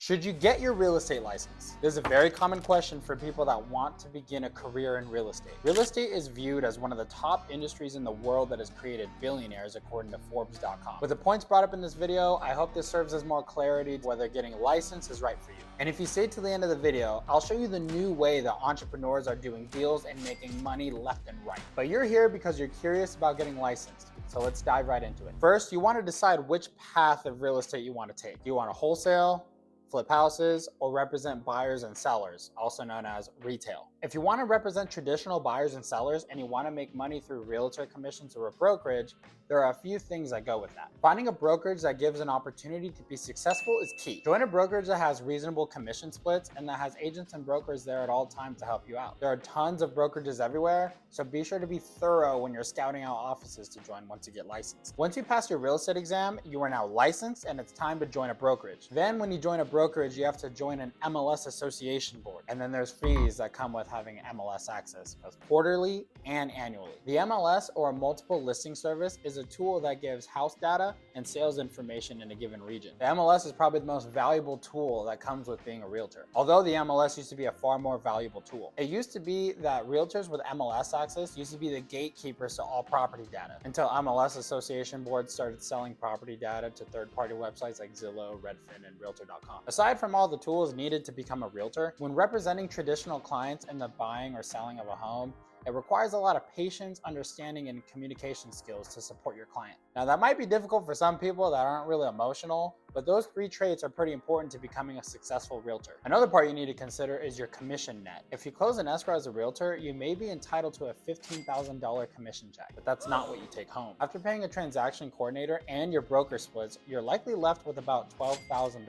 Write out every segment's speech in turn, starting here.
Should you get your real estate license? This is a very common question for people that want to begin a career in real estate. Real estate is viewed as one of the top industries in the world that has created billionaires according to Forbes.com. With the points brought up in this video, I hope this serves as more clarity to whether getting a license is right for you. And if you stay to the end of the video, I'll show you the new way that entrepreneurs are doing deals and making money left and right. But you're here because you're curious about getting licensed. So let's dive right into it. First, you want to decide which path of real estate you want to take. Do you want to wholesale, flip houses, or represent buyers and sellers, also known as retail? If you want to represent traditional buyers and sellers and you want to make money through realtor commissions or a brokerage, there are a few things that go with that. Finding a brokerage that gives an opportunity to be successful is key. Join a brokerage that has reasonable commission splits and that has agents and brokers there at all times to help you out. There are tons of brokerages everywhere, so be sure to be thorough when you're scouting out offices to join once you get licensed. Once you pass your real estate exam, you are now licensed and it's time to join a brokerage. Then when you join a brokerage, you have to join an MLS association board. And then there's fees that come with having MLS access, both quarterly and annually. The MLS, or a multiple listing service, is a tool that gives house data and sales information in a given region. The MLS is probably the most valuable tool that comes with being a realtor. Although the MLS used to be a far more valuable tool. It used to be that realtors with MLS access used to be the gatekeepers to all property data, until MLS association boards started selling property data to third-party websites like Zillow, Redfin, and Realtor.com. Aside from all the tools needed to become a realtor, when representing traditional clients in the buying or selling of a home, it requires a lot of patience, understanding, and communication skills to support your client. Now, that might be difficult for some people that aren't really emotional, but those three traits are pretty important to becoming a successful realtor. Another part you need to consider is your commission net. If you close an escrow as a realtor, you may be entitled to a $15,000 commission check, but that's not what you take home. After paying a transaction coordinator and your broker splits, you're likely left with about $12,000,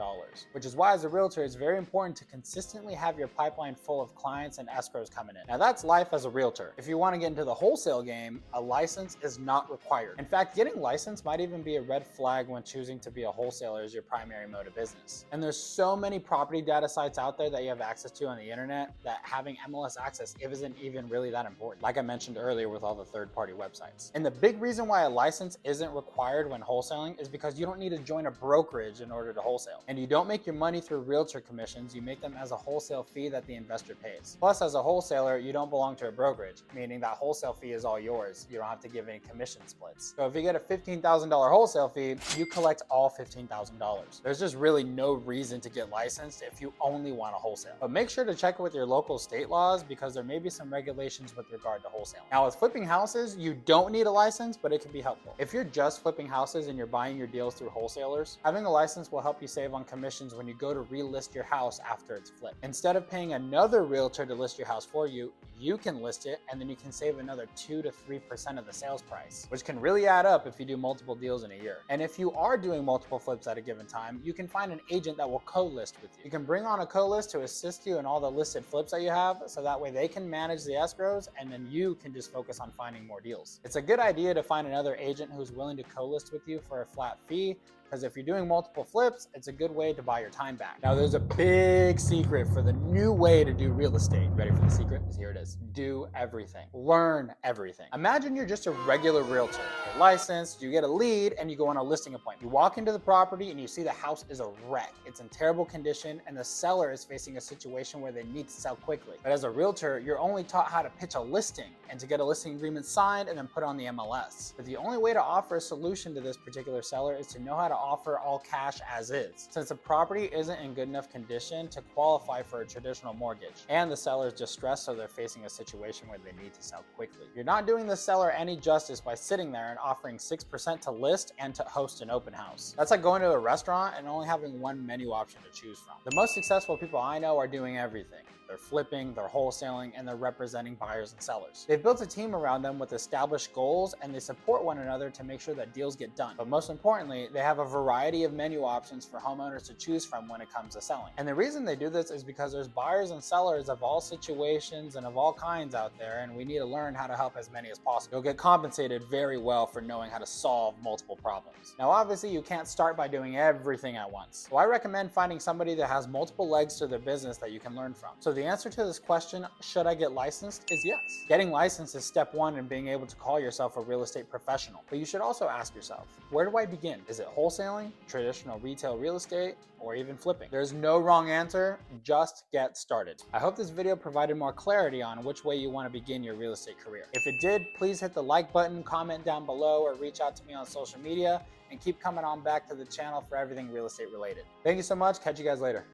which is why as a realtor, it's very important to consistently have your pipeline full of clients and escrows coming in. Now, that's life as a realtor. If you want to get into the wholesale game, a license is not required. In fact, getting licensed might even be a red flag when choosing to be a wholesaler as your primary mode of business. And there's so many property data sites out there that you have access to on the internet that having MLS access isn't even really that important, like I mentioned earlier with all the third-party websites. And the big reason why a license isn't required when wholesaling is because you don't need to join a brokerage in order to wholesale. And you don't make your money through realtor commissions, you make them as a wholesale fee that the investor pays. Plus, as a wholesaler, you don't belong to a brokerage, meaning that wholesale fee is all yours. You don't have to give any commission splits. So if you get a $15,000 wholesale fee, you collect all $15,000. There's just really no reason to get licensed if you only want to wholesale. But make sure to check with your local state laws because there may be some regulations with regard to wholesale. Now, with flipping houses, you don't need a license, but it can be helpful. If you're just flipping houses and you're buying your deals through wholesalers, having a license will help you save on commissions when you go to relist your house after it's flipped. Instead of paying another realtor to list your house for you, you can list it and then you can save another 2 to 3% of the sales price, which can really add up if you do multiple deals in a year. And if you are doing multiple flips at a given time, you can find an agent that will co-list with you. You can bring on a co-list to assist you in all the listed flips that you have, so that way they can manage the escrows and then you can just focus on finding more deals. It's a good idea to find another agent who's willing to co-list with you for a flat fee, because if you're doing multiple flips, it's a good way to buy your time back. Now, there's a big secret for the new way to do real estate. Ready for the secret? Here it is. Do everything. Learn everything. Imagine you're just a regular realtor. You're licensed, you get a lead, and you go on a listing appointment. You walk into the property and you see the house is a wreck. It's in terrible condition, and the seller is facing a situation where they need to sell quickly. But as a realtor, you're only taught how to pitch a listing and to get a listing agreement signed and then put on the MLS. But the only way to offer a solution to this particular seller is to know how to offer all cash as is, since the property isn't in good enough condition to qualify for a traditional mortgage, and the seller is distressed, so they're facing a situation where they need to sell quickly. You're not doing the seller any justice by sitting there and offering 6% to list and to host an open house. That's like going to a restaurant and only having one menu option to choose from. The most successful people I know are doing everything. They're flipping, they're wholesaling, and they're representing buyers and sellers. They've built a team around them with established goals, and they support one another to make sure that deals get done. But most importantly, they have a variety of menu options for homeowners to choose from when it comes to selling. And the reason they do this is because there's buyers and sellers of all situations and of all kinds out there, and we need to learn how to help as many as possible. You'll get compensated very well for knowing how to solve multiple problems. Now, obviously, you can't start by doing everything at once. So I recommend finding somebody that has multiple legs to their business that you can learn from. So the answer to this question, should I get licensed, is yes. Getting licensed is step one in being able to call yourself a real estate professional. But you should also ask yourself, where do I begin? Is it wholesale? wholesaling, traditional retail real estate, or even flipping. There's no wrong answer, just get started. I hope this video provided more clarity on which way you want to begin your real estate career. If it did, please hit the like button, comment down below, or reach out to me on social media, and keep coming on back to the channel for everything real estate related. Thank you so much. Catch you guys later.